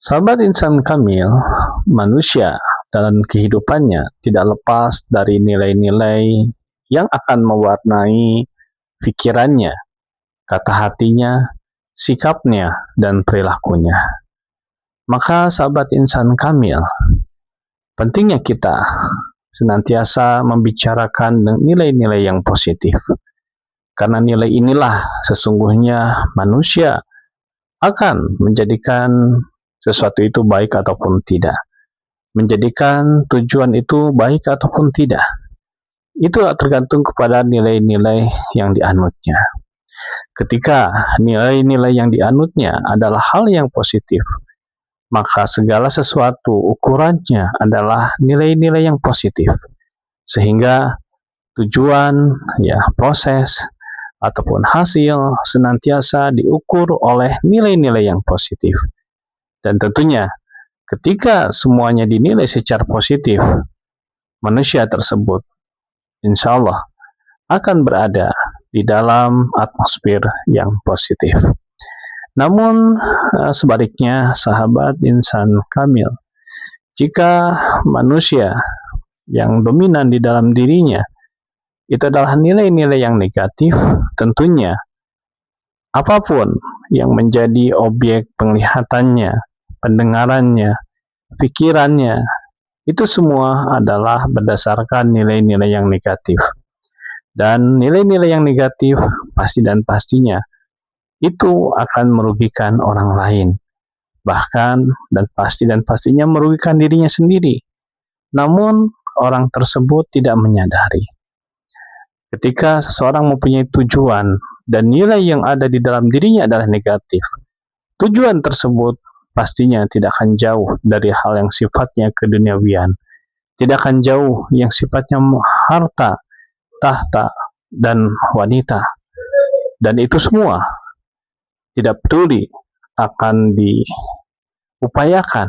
Sahabat insan kamil, manusia dalam kehidupannya tidak lepas dari nilai-nilai yang akan mewarnai pikirannya, kata hatinya, sikapnya, dan perilakunya. Maka sahabat insan kamil, pentingnya kita senantiasa membicarakan nilai-nilai yang positif. Karena nilai inilah sesungguhnya manusia akan menjadikan sesuatu itu baik ataupun tidak. Menjadikan tujuan itu baik ataupun tidak. Itu tergantung kepada nilai-nilai yang dianutnya. Ketika nilai-nilai yang dianutnya adalah hal yang positif, maka segala sesuatu ukurannya adalah nilai-nilai yang positif. Sehingga tujuan, proses, ataupun hasil senantiasa diukur oleh nilai-nilai yang positif. Dan tentunya ketika semuanya dinilai secara positif, manusia tersebut insya Allah akan berada di dalam atmosfer yang positif. Namun sebaliknya sahabat insan kamil, jika manusia yang dominan di dalam dirinya itu adalah nilai-nilai yang negatif, tentunya apapun yang menjadi objek penglihatannya, pendengarannya, pikirannya, itu semua adalah berdasarkan nilai-nilai yang negatif. Dan nilai-nilai yang negatif pasti dan pastinya itu akan merugikan orang lain. Bahkan dan pastinya merugikan dirinya sendiri. Namun orang tersebut tidak menyadari. Ketika seseorang mempunyai tujuan dan nilai yang ada di dalam dirinya adalah negatif, tujuan tersebut pastinya tidak akan jauh dari hal yang sifatnya keduniawian, tidak akan jauh yang sifatnya harta, tahta, dan wanita. Dan itu semua tidak peduli akan diupayakan,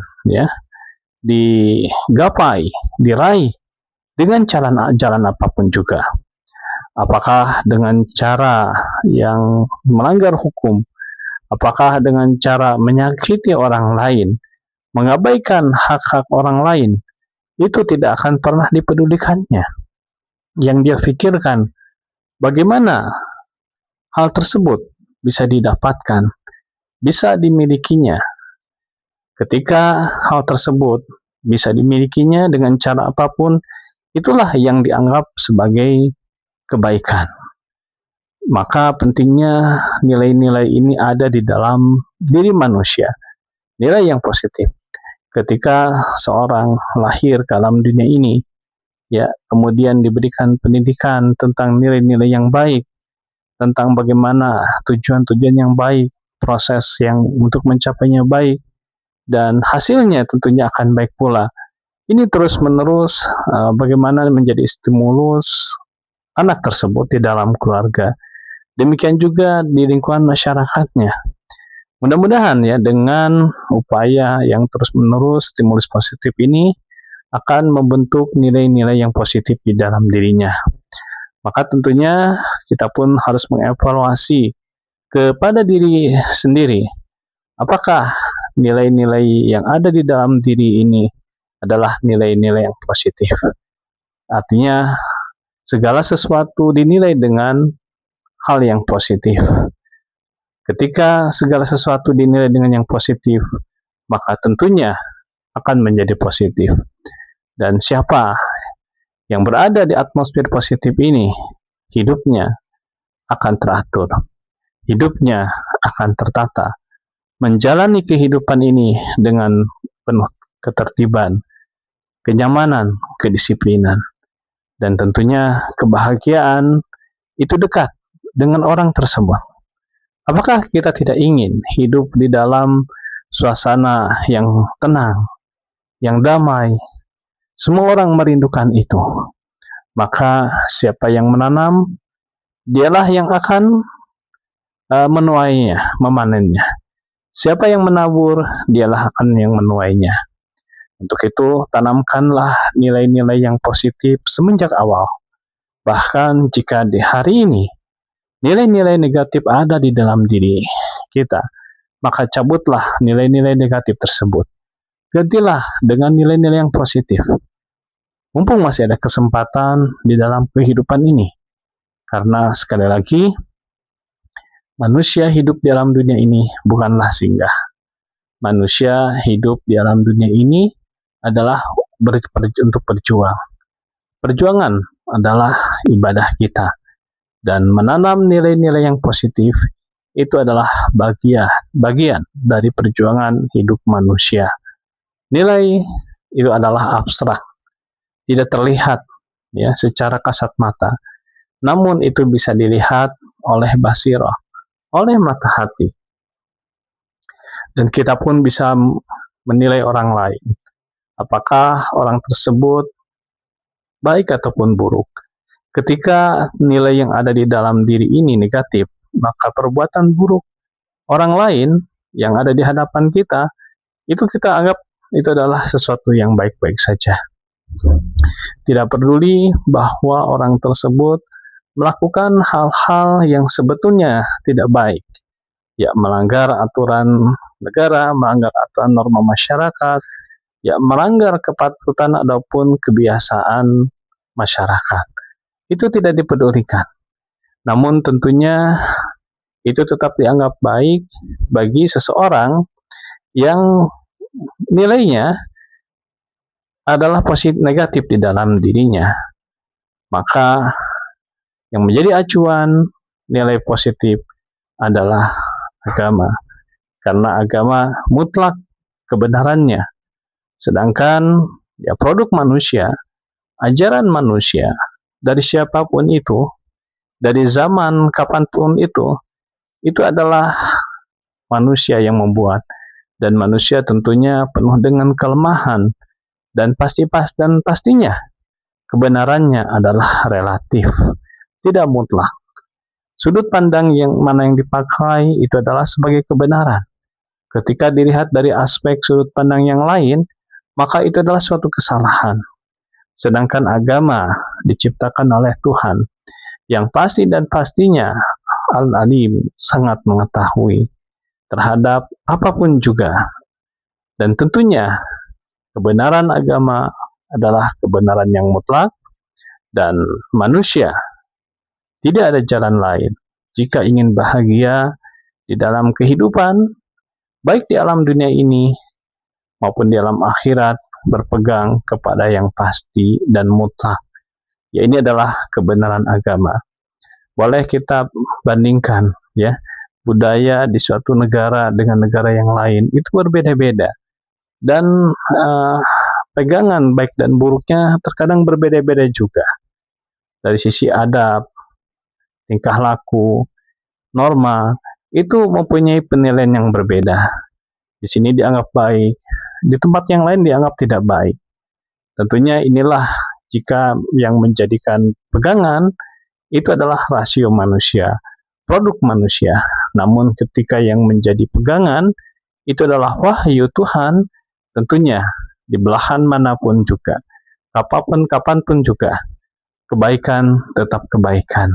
digapai, diraih dengan jalan apapun juga. Apakah dengan cara yang melanggar hukum, apakah dengan cara menyakiti orang lain, mengabaikan hak-hak orang lain, itu tidak akan pernah dipedulikannya. Yang dia pikirkan, bagaimana hal tersebut bisa didapatkan, bisa dimilikinya. Ketika hal tersebut bisa dimilikinya dengan cara apapun, itulah yang dianggap sebagai kebaikan. Maka pentingnya nilai-nilai ini ada di dalam diri manusia, nilai yang positif. Ketika seorang lahir ke alam dunia ini, kemudian diberikan pendidikan tentang nilai-nilai yang baik, tentang bagaimana tujuan-tujuan yang baik, proses yang untuk mencapainya baik, dan hasilnya tentunya akan baik pula. Ini terus-menerus bagaimana menjadi stimulus anak tersebut di dalam keluarga. Demikian juga di lingkungan masyarakatnya. Mudah-mudahan dengan upaya yang terus-menerus stimulus positif ini akan membentuk nilai-nilai yang positif di dalam dirinya. Maka tentunya kita pun harus mengevaluasi kepada diri sendiri. Apakah nilai-nilai yang ada di dalam diri ini adalah nilai-nilai yang positif? Artinya segala sesuatu dinilai dengan hal yang positif. Ketika segala sesuatu dinilai dengan yang positif, maka tentunya akan menjadi positif. Dan siapa yang berada di atmosfer positif ini, hidupnya akan teratur, hidupnya akan tertata, menjalani kehidupan ini dengan penuh ketertiban, kenyamanan, kedisiplinan, dan tentunya kebahagiaan itu dekat dengan orang tersebut. Apakah kita tidak ingin hidup di dalam suasana yang tenang, yang damai? Semua orang merindukan itu. Maka siapa yang menanam, dialah yang akan menuainya, memanennya. Siapa yang menabur, dialah akan yang menuainya. Untuk itu, tanamkanlah nilai-nilai yang positif semenjak awal. Bahkan jika di hari ini nilai-nilai negatif ada di dalam diri kita, maka cabutlah nilai-nilai negatif tersebut. Gantilah dengan nilai-nilai yang positif. Mumpung masih ada kesempatan di dalam kehidupan ini. Karena sekali lagi, manusia hidup di alam dunia ini bukanlah singgah. Manusia hidup di alam dunia ini adalah untuk berjuang. Perjuangan adalah ibadah kita. Dan menanam nilai-nilai yang positif itu adalah bagian dari perjuangan hidup manusia. Nilai itu adalah abstrak, tidak terlihat ya secara kasat mata. Namun itu bisa dilihat oleh basirah, oleh mata hati. Dan kita pun bisa menilai orang lain. Apakah orang tersebut baik ataupun buruk. Ketika nilai yang ada di dalam diri ini negatif, maka perbuatan buruk orang lain yang ada di hadapan kita, itu kita anggap itu adalah sesuatu yang baik-baik saja. Tidak peduli bahwa orang tersebut melakukan hal-hal yang sebetulnya tidak baik, ya melanggar aturan negara, melanggar aturan norma masyarakat, ya melanggar kepatutan ataupun kebiasaan masyarakat. Itu tidak dipedulikan. Namun tentunya itu tetap dianggap baik bagi seseorang yang nilainya adalah positif negatif di dalam dirinya. Maka yang menjadi acuan nilai positif adalah agama. Karena agama mutlak kebenarannya. Sedangkan ya produk manusia, ajaran manusia, dari siapapun itu, dari zaman kapanpun itu adalah manusia yang membuat. Dan manusia tentunya penuh dengan kelemahan. Dan pastinya kebenarannya adalah relatif, tidak mutlak. Sudut pandang yang mana yang dipakai itu adalah sebagai kebenaran. Ketika dilihat dari aspek sudut pandang yang lain, maka itu adalah suatu kesalahan. Sedangkan agama diciptakan oleh Tuhan yang pasti dan pastinya Al-Alim, sangat mengetahui terhadap apapun juga. Dan tentunya kebenaran agama adalah kebenaran yang mutlak dan manusia tidak ada jalan lain jika ingin bahagia di dalam kehidupan, baik di alam dunia ini maupun di alam akhirat, berpegang kepada yang pasti dan mutlak. Ya, ini adalah kebenaran agama. Boleh kita bandingkan ya, budaya di suatu negara dengan negara yang lain itu berbeda-beda. Dan pegangan baik dan buruknya terkadang berbeda-beda juga. Dari sisi adab, tingkah laku, norma, itu mempunyai penilaian yang berbeda. Di sini dianggap baik, di tempat yang lain dianggap tidak baik. Tentunya inilah jika yang menjadikan pegangan itu adalah rasio manusia, produk manusia. Namun ketika yang menjadi pegangan itu adalah wahyu Tuhan, tentunya di belahan manapun juga, kapanpun juga, kebaikan tetap kebaikan,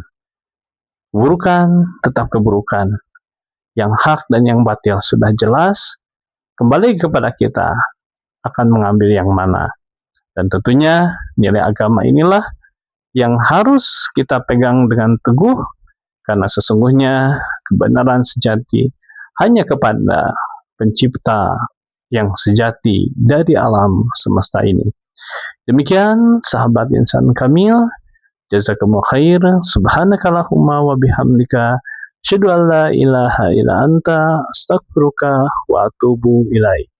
keburukan tetap keburukan. Yang hak dan yang batil sudah jelas, kembali kepada kita akan mengambil yang mana. Dan tentunya nilai agama inilah yang harus kita pegang dengan teguh, karena sesungguhnya kebenaran sejati hanya kepada pencipta yang sejati dari alam semesta ini. Demikian sahabat insan kamil, jazakumullah khair, subhanakallahumma wa bihamdika, asyhadu an la ilaha illa anta, astaghfiruka wa atubu ilaik.